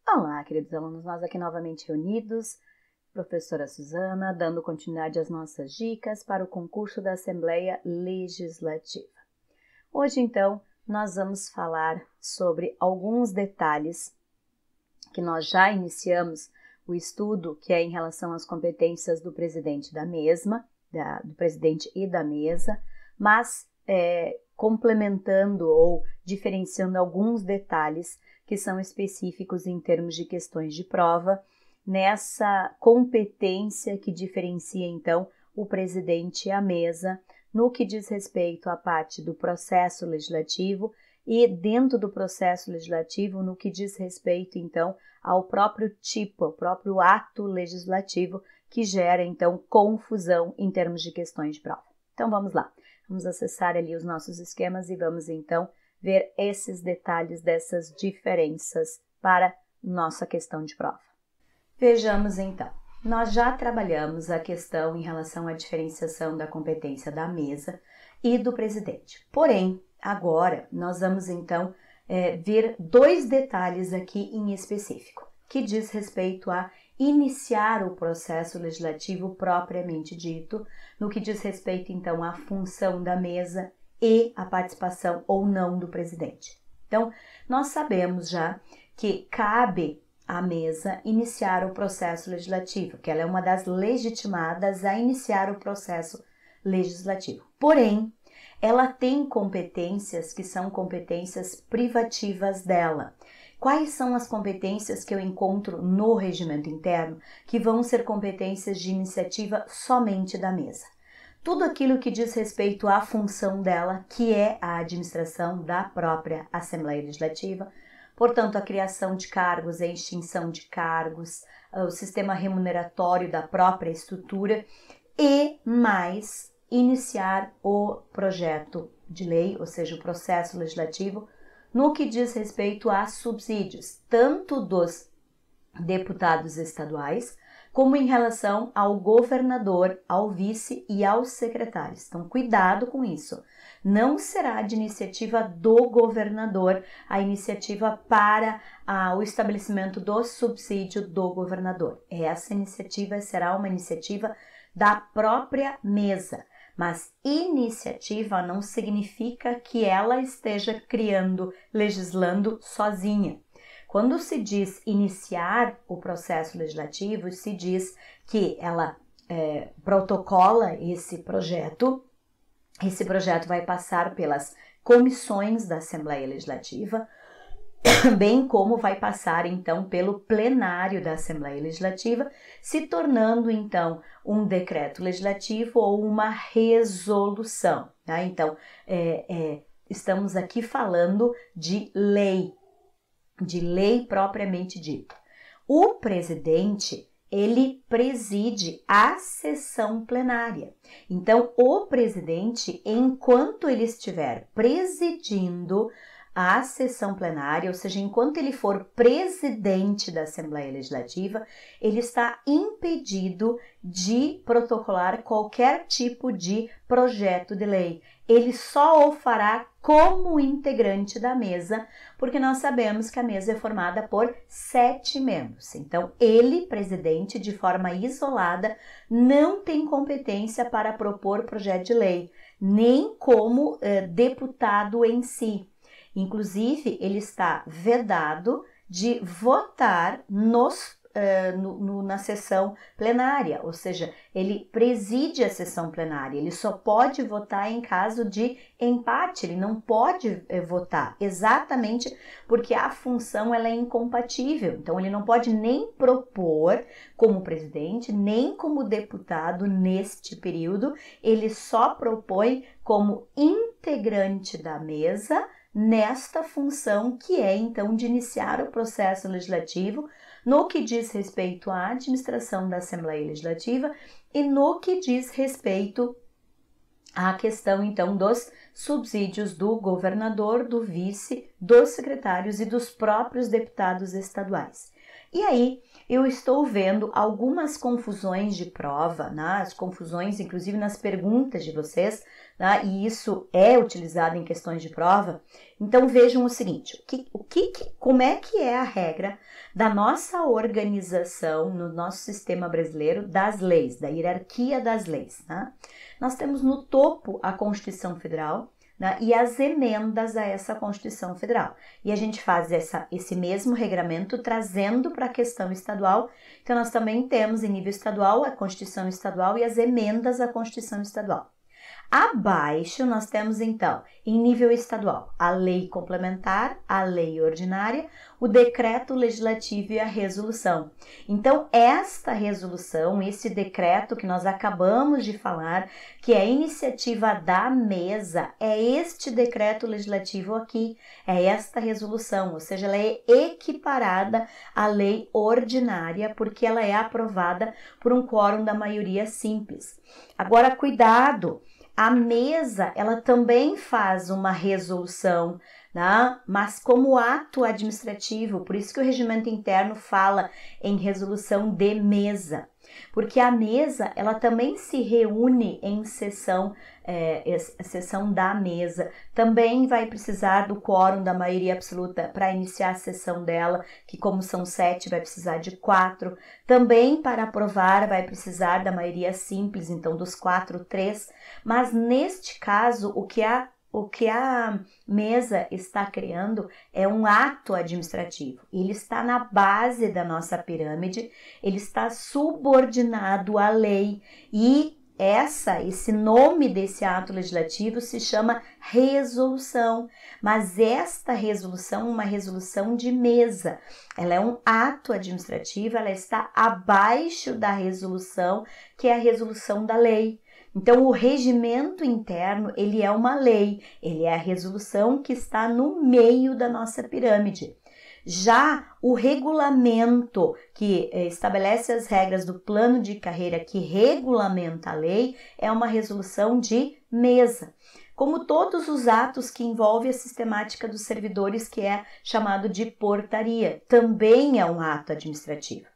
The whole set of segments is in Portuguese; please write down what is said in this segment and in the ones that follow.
Olá, queridos alunos, nós aqui novamente reunidos, professora Suzana, dando continuidade às nossas dicas para o concurso da Assembleia Legislativa. Hoje, então, nós vamos falar sobre alguns detalhes que nós já iniciamos o estudo, que é em relação às competências do presidente da mesma, do presidente e da mesa, mas complementando ou diferenciando alguns detalhes que são específicos em termos de questões de prova, nessa competência que diferencia, então, o presidente e a mesa, no que diz respeito à parte do processo legislativo e dentro do processo legislativo, no que diz respeito, então, ao próprio tipo, ao próprio ato legislativo, que gera, então, confusão em termos de questões de prova. Então, vamos lá. Vamos acessar ali os nossos esquemas e vamos, então, ver esses detalhes dessas diferenças para nossa questão de prova. Vejamos, então. Nós já trabalhamos a questão em relação à diferenciação da competência da mesa e do presidente. Porém, agora, nós vamos, então, ver dois detalhes aqui em específico, que diz respeito a iniciar o processo legislativo propriamente dito, no que diz respeito, então, à função da mesa e a participação ou não do presidente. Então, nós sabemos já que cabe à mesa iniciar o processo legislativo, que ela é uma das legitimadas a iniciar o processo legislativo. Porém, ela tem competências que são competências privativas dela. Quais são as competências que eu encontro no regimento interno que vão ser competências de iniciativa somente da mesa? Tudo aquilo que diz respeito à função dela, que é a administração da própria Assembleia Legislativa, portanto, a criação de cargos, a extinção de cargos, o sistema remuneratório da própria estrutura e mais iniciar o projeto de lei, ou seja, o processo legislativo, no que diz respeito a subsídios, tanto dos deputados estaduais, como em relação ao governador, ao vice e aos secretários. Então, cuidado com isso. Não será de iniciativa do governador a iniciativa para o estabelecimento do subsídio do governador. Essa iniciativa será uma iniciativa da própria mesa. Mas iniciativa não significa que ela esteja criando, legislando sozinha. Quando se diz iniciar o processo legislativo, se diz que ela protocola esse projeto vai passar pelas comissões da Assembleia Legislativa, bem como vai passar, então, pelo plenário da Assembleia Legislativa, se tornando, então, um decreto legislativo ou uma resolução. Tá? Então, estamos aqui falando de lei propriamente dita. O presidente, ele preside a sessão plenária. Então, o presidente, enquanto ele estiver presidindo a sessão plenária, ou seja, enquanto ele for presidente da Assembleia Legislativa, ele está impedido de protocolar qualquer tipo de projeto de lei. Ele só o fará como integrante da mesa, porque nós sabemos que a mesa é formada por 7 membros. Então, ele, presidente, de forma isolada, não tem competência para propor projeto de lei, nem como deputado em si. Inclusive, ele está vedado de votar na sessão plenária, ou seja, ele preside a sessão plenária, ele só pode votar em caso de empate, ele não pode votar, exatamente porque a função ela é incompatível, então ele não pode nem propor como presidente, nem como deputado neste período, ele só propõe como integrante da mesa, nesta função que é, então, de iniciar o processo legislativo no que diz respeito à administração da Assembleia Legislativa e no que diz respeito à questão, então, dos subsídios do governador, do vice, dos secretários e dos próprios deputados estaduais. E aí, eu estou vendo algumas confusões de prova, né? As confusões, inclusive nas perguntas de vocês, né? E isso é utilizado em questões de prova. Então, vejam o seguinte, como é que é a regra da nossa organização no nosso sistema brasileiro das leis, da hierarquia das leis, né? Nós temos no topo a Constituição Federal, né, e as emendas a essa Constituição Federal. E a gente faz esse mesmo regramento trazendo para a questão estadual. Então, nós também temos em nível estadual a Constituição Estadual e as emendas à Constituição Estadual. Abaixo, nós temos, então, em nível estadual, a lei complementar, a lei ordinária, o decreto legislativo e a resolução. Então, esta resolução, esse decreto que nós acabamos de falar, que é a iniciativa da mesa, é este decreto legislativo aqui, é esta resolução, ou seja, ela é equiparada à lei ordinária, porque ela é aprovada por um quórum da maioria simples. Agora, cuidado! A mesa, ela também faz uma resolução, né? Mas como ato administrativo, por isso que o regimento interno fala em resolução de mesa, porque a mesa, ela também se reúne em sessão da mesa, também vai precisar do quórum da maioria absoluta para iniciar a sessão dela, que como são 7, vai precisar de 4, também para aprovar vai precisar da maioria simples, então dos 4, 3, mas neste caso, o que a mesa está criando é um ato administrativo. Ele está na base da nossa pirâmide, ele está subordinado à lei e esse nome desse ato legislativo se chama resolução, mas esta resolução é uma resolução de mesa, ela é um ato administrativo, ela está abaixo da resolução, que é a resolução da lei. Então, o regimento interno, ele é uma lei, ele é a resolução que está no meio da nossa pirâmide. Já o regulamento que estabelece as regras do plano de carreira que regulamenta a lei é uma resolução de mesa. Como todos os atos que envolvem a sistemática dos servidores, que é chamado de portaria, também é um ato administrativo.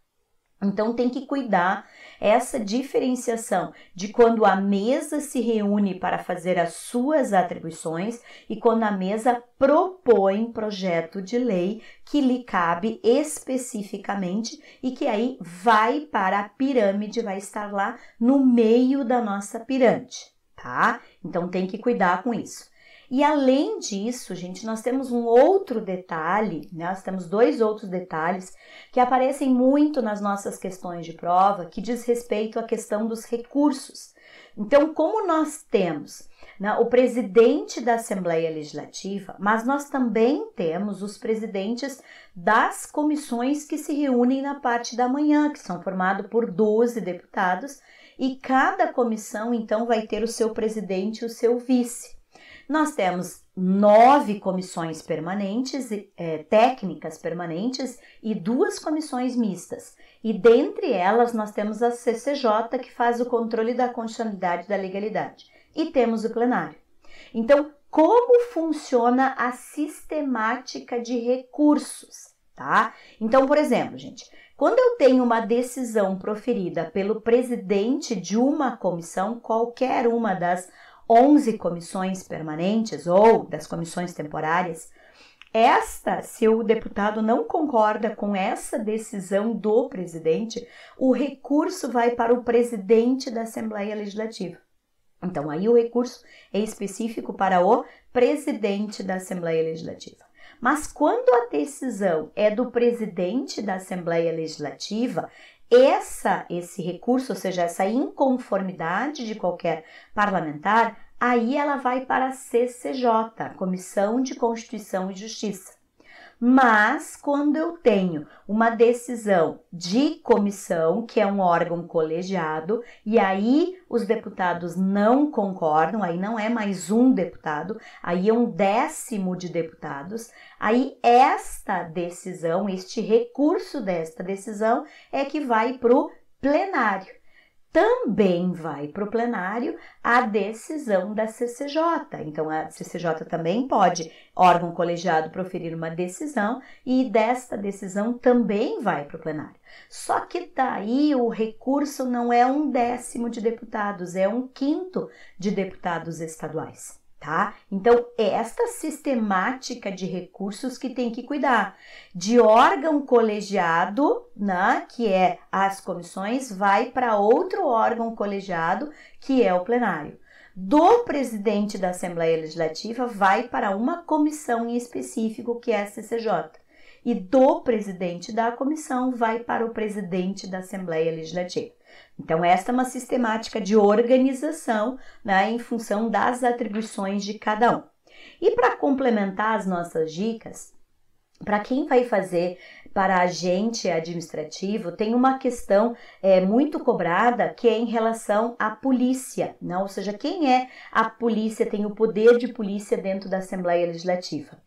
Então, tem que cuidar essa diferenciação de quando a mesa se reúne para fazer as suas atribuições e quando a mesa propõe projeto de lei que lhe cabe especificamente e que aí vai para a pirâmide, vai estar lá no meio da nossa pirâmide, tá? Então, tem que cuidar com isso. E além disso, gente, nós temos um outro detalhe, né? Nós temos 2 outros detalhes que aparecem muito nas nossas questões de prova, que diz respeito à questão dos recursos. Então, como nós temos, né, o presidente da Assembleia Legislativa, mas nós também temos os presidentes das comissões que se reúnem na parte da manhã, que são formados por 12 deputados, e cada comissão, então, vai ter o seu presidente e o seu vice. Nós temos 9 comissões permanentes, técnicas permanentes e 2 comissões mistas. E dentre elas nós temos a CCJ, que faz o controle da constitucionalidade e da legalidade. E temos o plenário. Então, como funciona a sistemática de recursos, tá? Então, por exemplo, gente, quando eu tenho uma decisão proferida pelo presidente de uma comissão, qualquer uma das 11 comissões permanentes ou das comissões temporárias, se o deputado não concorda com essa decisão do presidente, o recurso vai para o presidente da Assembleia Legislativa. Então, aí o recurso é específico para o presidente da Assembleia Legislativa. Mas quando a decisão é do presidente da Assembleia Legislativa, esse recurso, ou seja, essa inconformidade de qualquer parlamentar, aí ela vai para a CCJ, Comissão de Constituição e Justiça. Mas quando eu tenho uma decisão de comissão, que é um órgão colegiado, e aí os deputados não concordam, aí não é mais um deputado, aí é 1/10 de deputados, aí esta decisão, este recurso desta decisão é que vai para o plenário. também vai para o plenário a decisão da CCJ. Então, a CCJ também pode, órgão colegiado, proferir uma decisão e desta decisão também vai para o plenário. Só que daí o recurso não é 1/10 de deputados, é 1/5 de deputados estaduais. Tá? Então, é esta sistemática de recursos que tem que cuidar. De órgão colegiado, né, que é as comissões, vai para outro órgão colegiado, que é o plenário. Do presidente da Assembleia Legislativa, vai para uma comissão em específico, que é a CCJ. E do presidente da comissão, vai para o presidente da Assembleia Legislativa. Então, esta é uma sistemática de organização, né, em função das atribuições de cada um. E para complementar as nossas dicas, para quem vai fazer para agente administrativo, tem uma questão muito cobrada, que é em relação à polícia, né? Ou seja, quem é a polícia, tem o poder de polícia dentro da Assembleia Legislativa.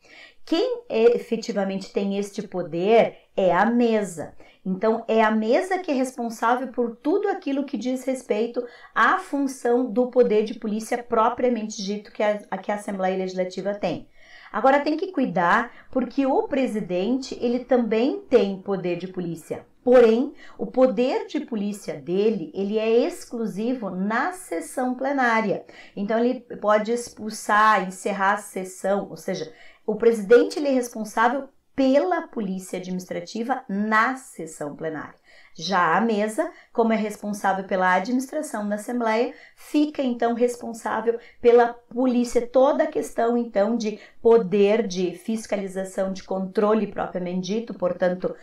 Quem efetivamente tem este poder é a mesa. Então, é a mesa que é responsável por tudo aquilo que diz respeito à função do poder de polícia propriamente dito que a Assembleia Legislativa tem. Agora, tem que cuidar, porque o presidente, ele também tem poder de polícia. Porém, o poder de polícia dele, ele é exclusivo na sessão plenária. Então, ele pode expulsar, encerrar a sessão, ou seja, o presidente, ele é responsável pela polícia administrativa na sessão plenária. Já a mesa, como é responsável pela administração da Assembleia, fica então responsável pela polícia, toda a questão então de poder de fiscalização, de controle propriamente dito, portanto,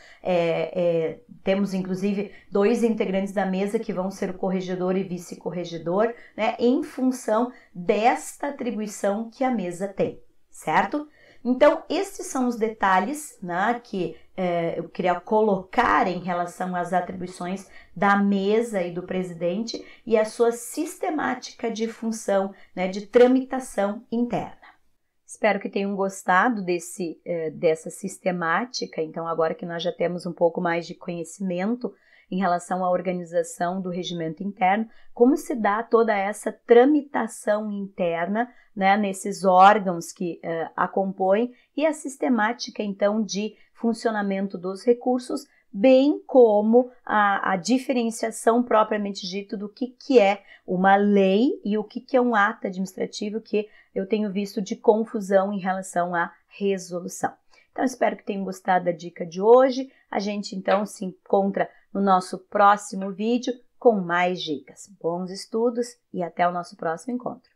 temos inclusive 2 integrantes da mesa que vão ser o corregedor e vice-corregedor, né, em função desta atribuição que a mesa tem, certo? Então, esses são os detalhes, né, que eu queria colocar em relação às atribuições da mesa e do presidente e a sua sistemática de função, né, de tramitação interna. Espero que tenham gostado dessa sistemática. Então, agora que nós já temos um pouco mais de conhecimento em relação à organização do regimento interno, como se dá toda essa tramitação interna, né, nesses órgãos que a compõem e a sistemática, então, de funcionamento dos recursos, bem como a diferenciação propriamente dito do que é uma lei e o que é um ato administrativo, que eu tenho visto de confusão em relação à resolução. Então, espero que tenham gostado da dica de hoje. A gente, então, se encontra no nosso próximo vídeo com mais dicas. Bons estudos e até o nosso próximo encontro.